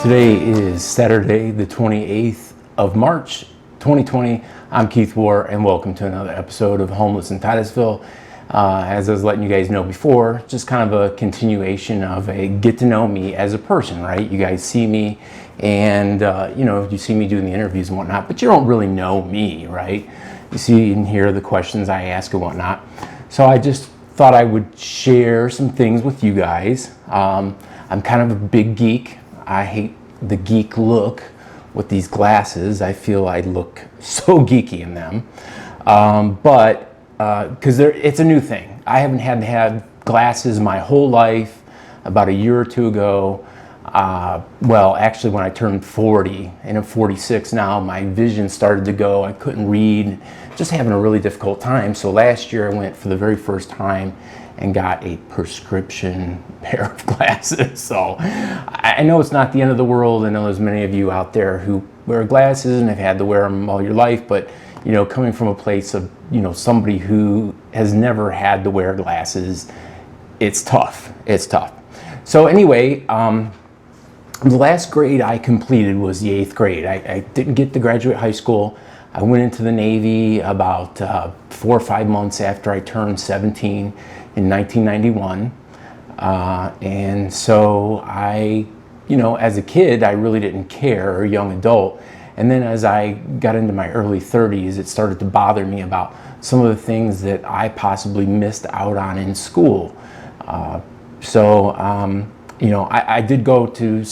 Today is Saturday, the 28th of March, 2020. I'm Keith Warr, and welcome to another episode of Homeless in Titusville. As I was letting you guys know before, just kind of a continuation of a get to know me as a person, right? You guys see me, and you see me doing the interviews and whatnot, but you don't really know me, right? You see and hear the questions I ask and whatnot. So I just thought I would share some things with you guys. I'm kind of a big geek. I hate the geek look with these glasses. I feel I look so geeky in them. But because it's a new thing. I haven't had to have glasses my whole life. About a year or two ago, well, actually when I turned 40, and I'm 46 now, my vision started to go. I couldn't read, just having a really difficult time. So last year I went for the very first time and got a prescription pair of glasses. So I know it's not the end of the world. I know there's many of you out there who wear glasses and have had to wear them all your life, but coming from a place of somebody who has never had to wear glasses, it's tough. It's tough. So anyway, the last grade I completed was the 8th grade. I didn't get to graduate high school. I went into the Navy about 4 or 5 months after I turned 17 in 1991. And so I, as a kid, I really didn't care, or a young adult. And then as I got into my early 30s, it started to bother me about some of the things that I possibly missed out on in school. I did go to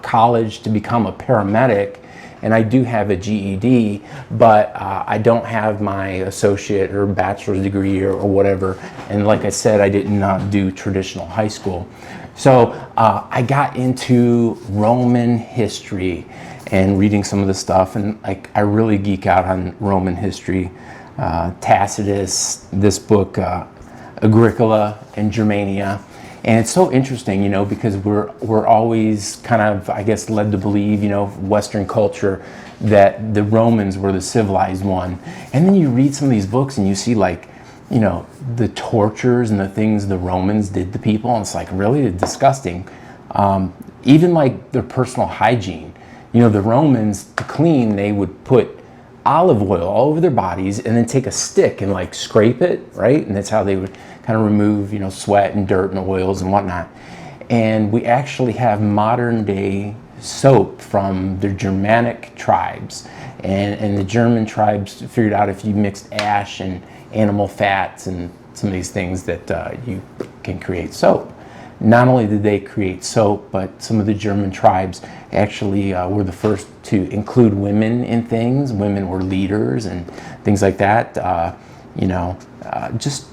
college to become a paramedic, and I do have a GED, but I don't have my associate or bachelor's degree or whatever. And like I said, I didn't do traditional high school. So I got into Roman history and reading some of the stuff, and I really geek out on Roman history. Tacitus, this book, Agricola and Germania. And it's so interesting, because we're always kind of, I guess, led to believe, Western culture, that the Romans were the civilized one. And then you read some of these books and you see the tortures and the things the Romans did to people, and it's really disgusting. Even their personal hygiene. The Romans, to clean, they would put olive oil all over their bodies and then take a stick and scrape it, right? And that's how they would kind of remove, sweat and dirt and oils and whatnot. And we actually have modern day soap from the Germanic tribes. And the German tribes figured out if you mixed ash and animal fats and some of these things that you can create soap. Not only did they create soap, but some of the German tribes actually were the first to include women in things. Women were leaders and things like that. Just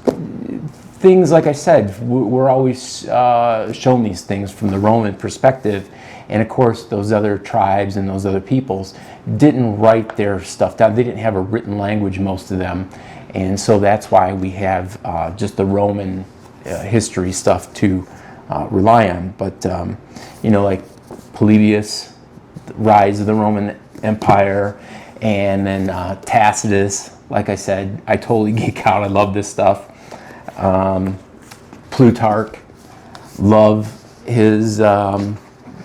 things, like I said, we're always shown these things from the Roman perspective. And of course, those other tribes and those other peoples didn't write their stuff down. They didn't have a written language, most of them. And so that's why we have just the Roman history stuff to rely on. But, like Polybius, the rise of the Roman Empire, and then Tacitus, like I said, I totally geek out. I love this stuff. Plutarch, love his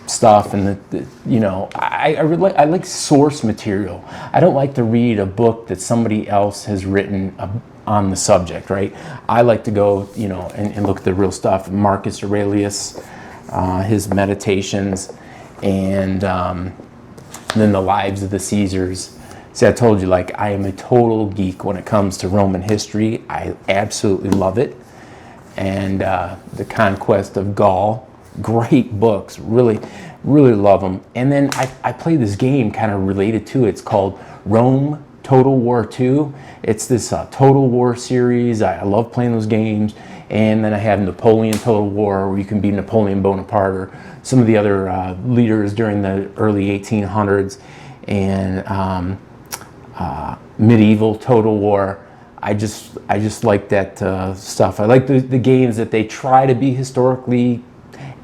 stuff, and I like source material. I don't like to read a book that somebody else has written on the subject, right? I like to go, and look at the real stuff. Marcus Aurelius, his Meditations, and then the Lives of the Caesars. See, I told you, I am a total geek when it comes to Roman history. I absolutely love it. And The Conquest of Gaul, great books, really, really love them. And then I play this game kind of related to it. It's called Rome Total War 2. It's this Total War series. I love playing those games. And then I have Napoleon Total War, where you can be Napoleon Bonaparte or some of the other leaders during the early 1800s. And medieval Total War. I just like that stuff. I like the games that they try to be historically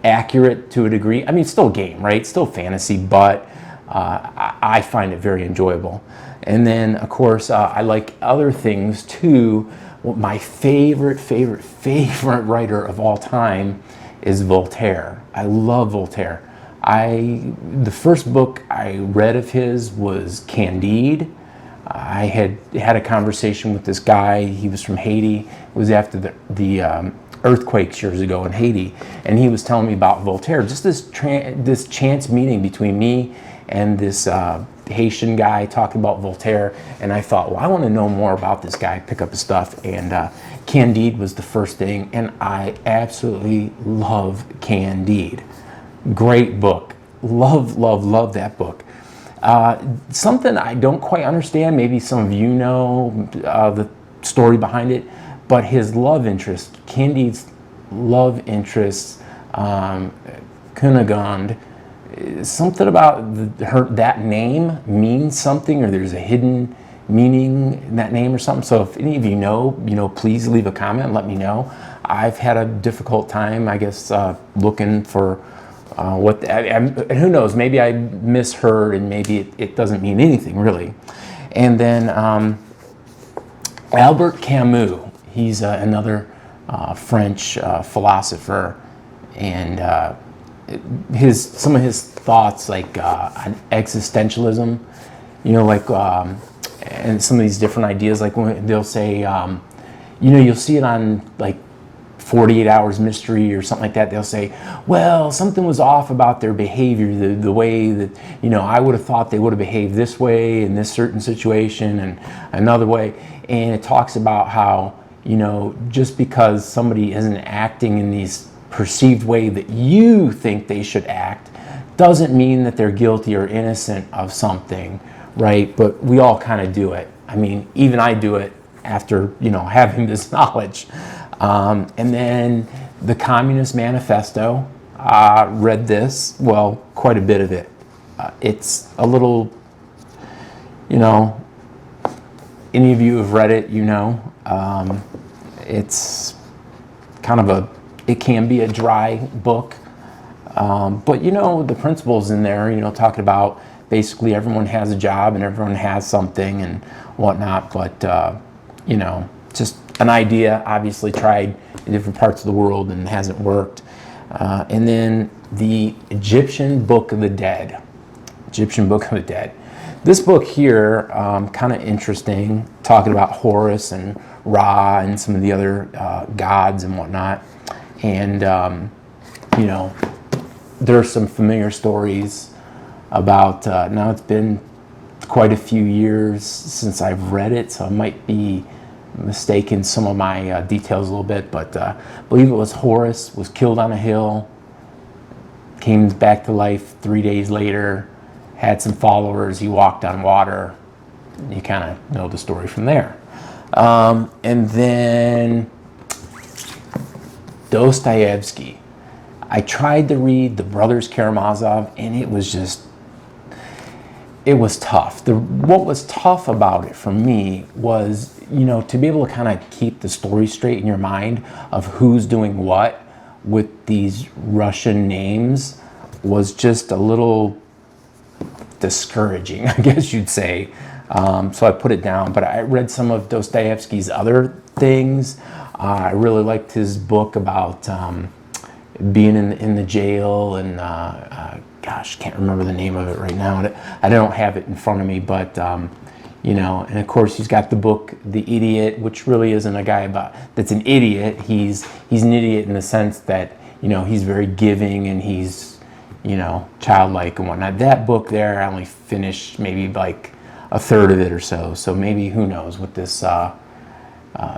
accurate to a degree. I mean, it's still a game, right? It's still fantasy, but I find it very enjoyable. And then, of course, I like other things too. Well, my favorite writer of all time is Voltaire. I love Voltaire. The first book I read of his was Candide. I had a conversation with this guy. He was from Haiti. It was after the earthquakes years ago in Haiti, and he was telling me about Voltaire. Just this chance meeting between me and this Haitian guy talking about Voltaire, and I thought, well, I want to know more about this guy. Pick up his stuff, and Candide was the first thing, and I absolutely love Candide. Great book. Love that book. Something I don't quite understand, maybe some of you know the story behind it, but his love interest, Candide's love interest, Cunegonde, something about that name means something, or there's a hidden meaning in that name or something. So if any of you know, please leave a comment and let me know. I've had a difficult time, I guess, looking for who knows, maybe I misheard, and maybe it doesn't mean anything really. And then Albert Camus, he's another French philosopher, and some of his thoughts, like on existentialism, and some of these different ideas, like when they'll say, you'll see it on like 48 Hours Mystery or something like that. They'll say, well, something was off about their behavior, the way that, I would have thought they would have behaved this way in this certain situation and another way. And it talks about how, just because somebody isn't acting in these perceived way that you think they should act, doesn't mean that they're guilty or innocent of something, right? But we all kind of do it. I mean, even I do it after, having this knowledge. And then the Communist Manifesto, read this, well, quite a bit of it. It's a little, any of you have read it, it's kind of it can be a dry book, but the principles in there, talking about basically everyone has a job and everyone has something and whatnot, but, just an idea, obviously tried in different parts of the world and hasn't worked. And then the Egyptian Book of the Dead. This book here, kind of interesting, talking about Horus and Ra and some of the other gods and whatnot. And, there's some familiar stories about, now it's been quite a few years since I've read it, so I might be mistaken some of my details a little bit, but I believe it was Horus was killed on a hill, came back to life 3 days later, had some followers, he walked on water. You kind of know the story from there. And then Dostoevsky. I tried to read The Brothers Karamazov, and it was tough. What was tough about it for me was, to be able to kind of keep the story straight in your mind of who's doing what with these Russian names was just a little discouraging, I guess you'd say. So I put it down, but I read some of Dostoevsky's other things. I really liked his book about being in the jail, and gosh, can't remember the name of it right now. I don't have it in front of me, but and of course he's got the book The Idiot, which really isn't a guy that's an idiot. He's an idiot in the sense that he's very giving and he's childlike and whatnot. That book there, I only finished maybe like a third of it or so. So maybe, who knows, with this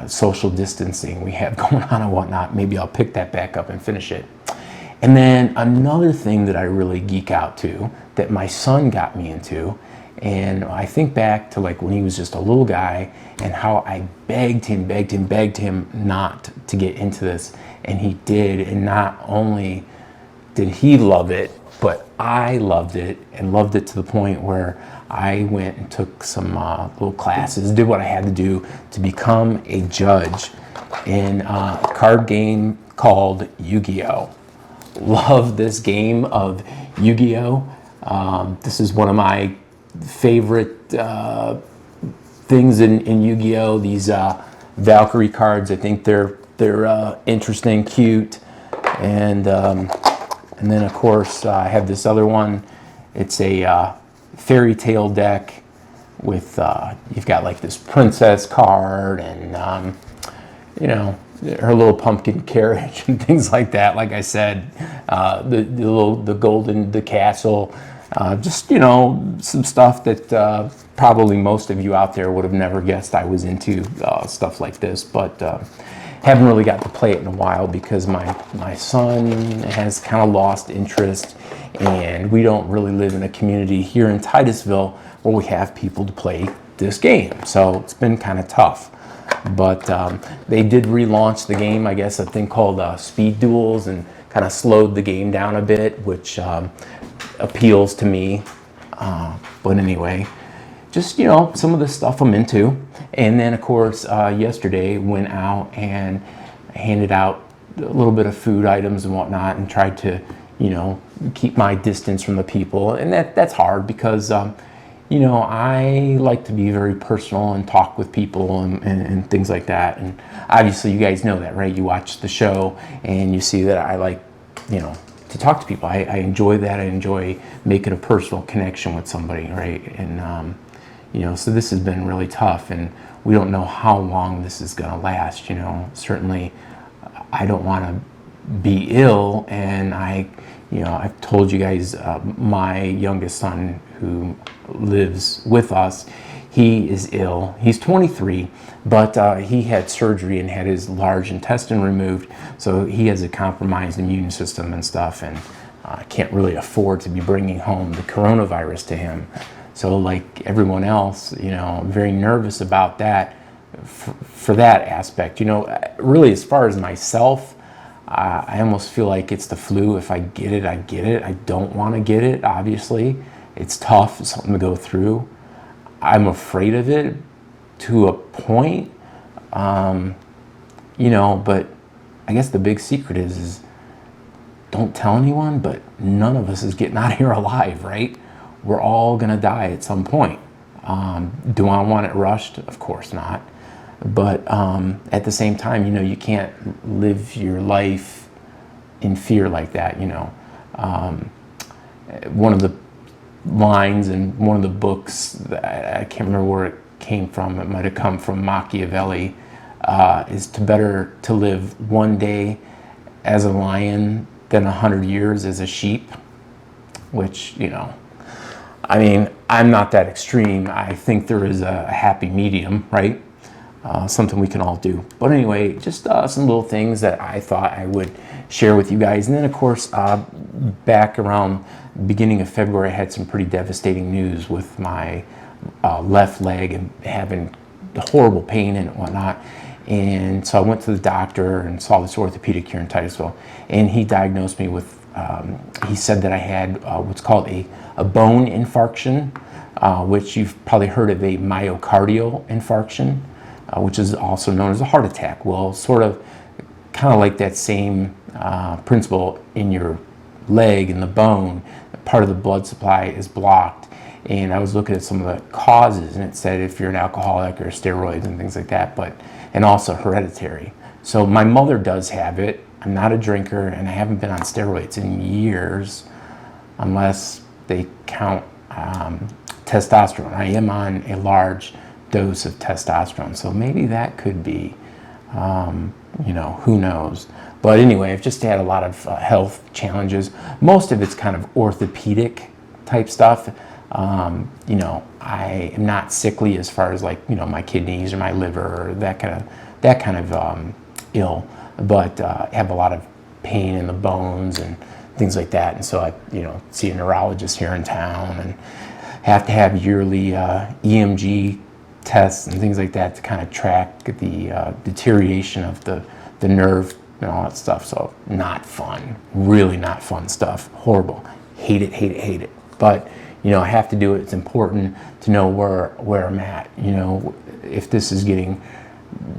social distancing we have going on and whatnot, maybe I'll pick that back up and finish it. And then another thing that I really geek out to, that my son got me into, and I think back to like when he was just a little guy and how I begged him not to get into this, and he did. And not only did he love it, but I loved it, and loved it to the point where I went and took some little classes, did what I had to do to become a judge in a card game called Yu-Gi-Oh! Love this game of Yu-Gi-Oh! This is one of my favorite things in Yu-Gi-Oh! These Valkyrie cards, I think they're interesting, cute, and And then of course I have this other one. It's a fairy tale deck with, you've got like this princess card and, you know, her little pumpkin carriage and things like that. Like I said, the castle, just, you know, some stuff that probably most of you out there would have never guessed I was into, stuff like this. But haven't really got to play it in a while because my son has kind of lost interest, and we don't really live in a community here in Titusville where we have people to play this game. So it's been kind of tough. But they did relaunch the game, I guess, a thing called Speed Duels, and kind of slowed the game down a bit, which appeals to me. But anyway, just, you know, some of the stuff I'm into. And then, of course, yesterday went out and handed out a little bit of food items and whatnot, and tried to, you know, keep my distance from the people. And that's hard because, you know, I like to be very personal and talk with people and things like that. And obviously you guys know that, right? You watch the show and you see that I like, you know, to talk to people. I enjoy that. I enjoy making a personal connection with somebody, right? And, you know, so this has been really tough, and we don't know how long this is going to last. You know, certainly I don't want to be ill, and you know, I've told you guys, my youngest son who lives with us, he is ill. He's 23, but he had surgery and had his large intestine removed, so he has a compromised immune system and stuff, and I can't really afford to be bringing home the coronavirus to him. So like everyone else, you know, I'm very nervous about that for that aspect. You know, really as far as myself, I almost feel like it's the flu. If I get it, I get it. I don't want to get it, obviously. It's tough. It's something to go through. I'm afraid of it to a point, you know, but I guess the big secret is don't tell anyone, but none of us is getting out of here alive, right? We're all going to die at some point. Do I want it rushed? Of course not. But at the same time, you know, you can't live your life in fear like that, you know. One of the lines in one of the books, I can't remember where it came from, it might have come from Machiavelli, is better to live one day as a lion than 100 years as a sheep, which, you know, I mean, I'm not that extreme. I think there is a happy medium, right? Something we can all do. But anyway, just some little things that I thought I would share with you guys. And then, of course, back around the beginning of February, I had some pretty devastating news with my left leg and having horrible pain and whatnot. And so I went to the doctor and saw this orthopedic here in Titusville. And he diagnosed me with, he said that I had what's called a bone infarction, which you've probably heard of a myocardial infarction, which is also known as a heart attack. Well, sort of kind of like that same principle in your leg and the bone, part of the blood supply is blocked. And I was looking at some of the causes, and it said if you're an alcoholic or steroids and things like that, and also hereditary. So my mother does have it. I'm not a drinker, and I haven't been on steroids in years, unless they count testosterone. I am on a large dose of testosterone, so maybe that could be, you know, who knows. But anyway, I've just had a lot of health challenges. Most of it's kind of orthopedic type stuff. You know, I am not sickly as far as like, you know, my kidneys or my liver or that kind of ill, but have a lot of pain in the bones and things like that. And so I, you know, see a neurologist here in town and have to have yearly EMG tests and things like that to kind of track the deterioration of the nerve and all that stuff. So not fun, really not fun stuff. Horrible. Hate it, hate it, hate it. But, you know, I have to do it. It's important to know where I'm at. You know, if this is getting,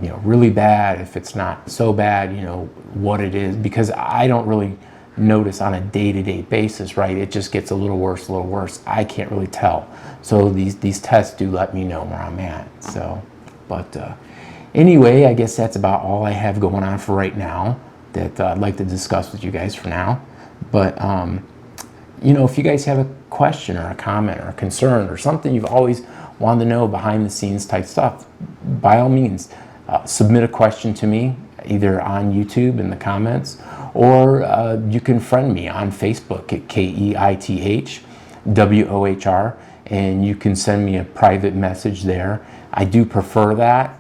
you know, really bad, if it's not so bad, you know, what it is, because I don't really notice on a day-to-day basis, right? It just gets a little worse, a little worse. I can't really tell. So these tests do let me know where I'm at. So, but anyway, I guess that's about all I have going on for right now that I'd like to discuss with you guys for now. But if you guys have a question or a comment or a concern or something you've always wanted to know, behind the scenes type stuff, by all means, submit a question to me either on YouTube in the comments, or you can friend me on Facebook at KEITHWOHR, and you can send me a private message there. I do prefer that,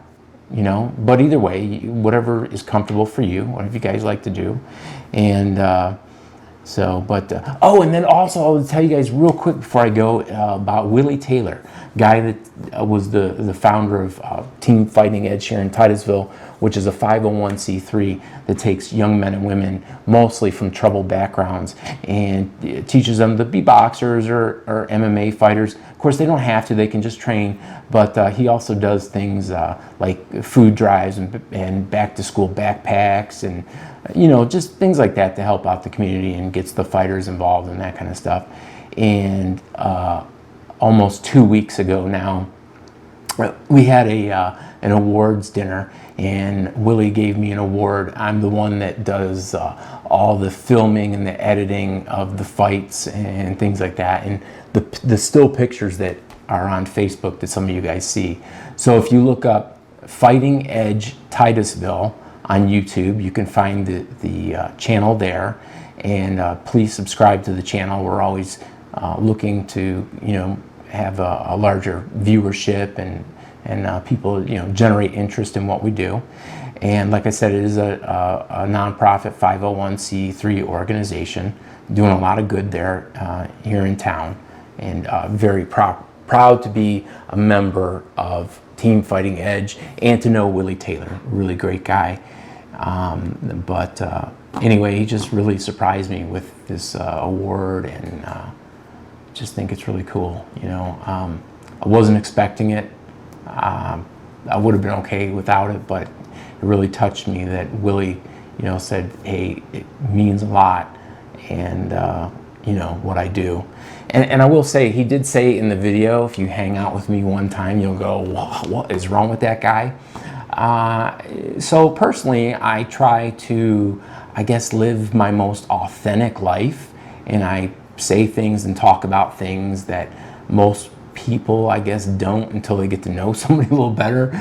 but either way, whatever is comfortable for you, whatever you guys like to do. And and then also I'll tell you guys real quick before I go about Willie Taylor, guy that was the founder of Team Fighting Edge here in Titusville, which is a 501c3 that takes young men and women, mostly from troubled backgrounds, and teaches them to be boxers or MMA fighters. Of course, they don't have to; they can just train. But he also does things like food drives and back-to-school backpacks, and just things like that to help out the community, and gets the fighters involved and that kind of stuff. And almost 2 weeks ago now, we had an awards dinner, and Willie gave me an award. I'm the one that does all the filming and the editing of the fights and things like that, and the still pictures that are on Facebook that some of you guys see. So if you look up Fighting Edge Titusville on YouTube, you can find the channel there, and please subscribe to the channel. We're always looking to have a larger viewership and people generate interest in what we do. And like I said, it is a nonprofit 501c3 organization doing a lot of good there here in town, and very proud to be a member of Team Fighting Edge and to know Willie Taylor, really great guy. Anyway, he just really surprised me with this award, and just think it's really cool. I wasn't expecting it. I would have been okay without it, but it really touched me that Willie, said, hey, it means a lot, and what I do. And I will say, he did say in the video, if you hang out with me one time, you'll go, what is wrong with that guy? So personally, I try to, live my most authentic life, and I say things and talk about things that most people, don't until they get to know somebody a little better.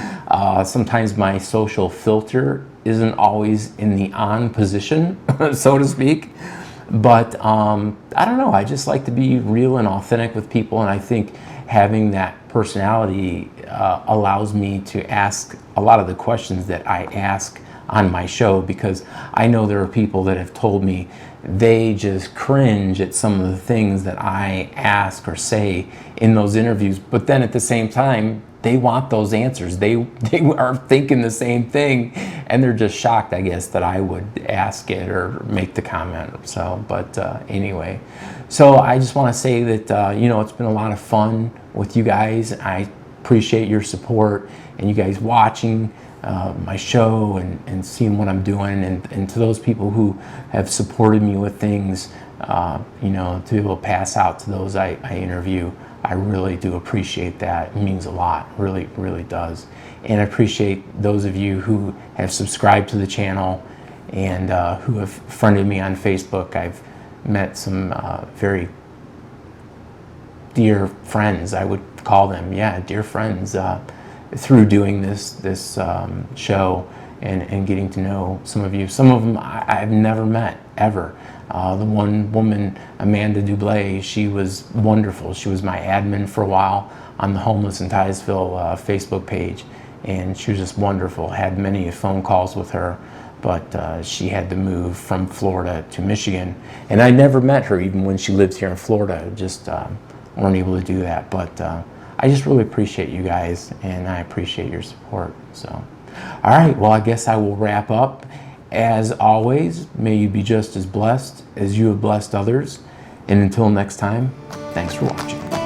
Sometimes my social filter isn't always in the on position, so to speak. But I don't know, I just like to be real and authentic with people, and I think having that personality allows me to ask a lot of the questions that I ask on my show, because I know there are people that have told me they just cringe at some of the things that I ask or say in those interviews, but then at the same time they want those answers. They are thinking the same thing, and they're just shocked, that I would ask it or make the comment. So, but anyway, so I just want to say that it's been a lot of fun with you guys. I appreciate your support and you guys watching my show and seeing what I'm doing, and to those people who have supported me with things, to be able to pass out to those I interview. I really do appreciate that. It means a lot, really, really does. And I appreciate those of you who have subscribed to the channel and who have friended me on Facebook. I've met some very dear friends, I would call them, dear friends, through doing this show and getting to know some of you. Some of them I've never met, ever. The one woman, Amanda Dublé, she was wonderful. She was my admin for a while on the Homeless in Titusville Facebook page, and she was just wonderful. Had many phone calls with her, but she had to move from Florida to Michigan, and I never met her even when she lived here in Florida. Just weren't able to do that, but I just really appreciate you guys, and I appreciate your support. So, all right, well, I guess I will wrap up. As always, may you be just as blessed as you have blessed others. And until next time, thanks for watching.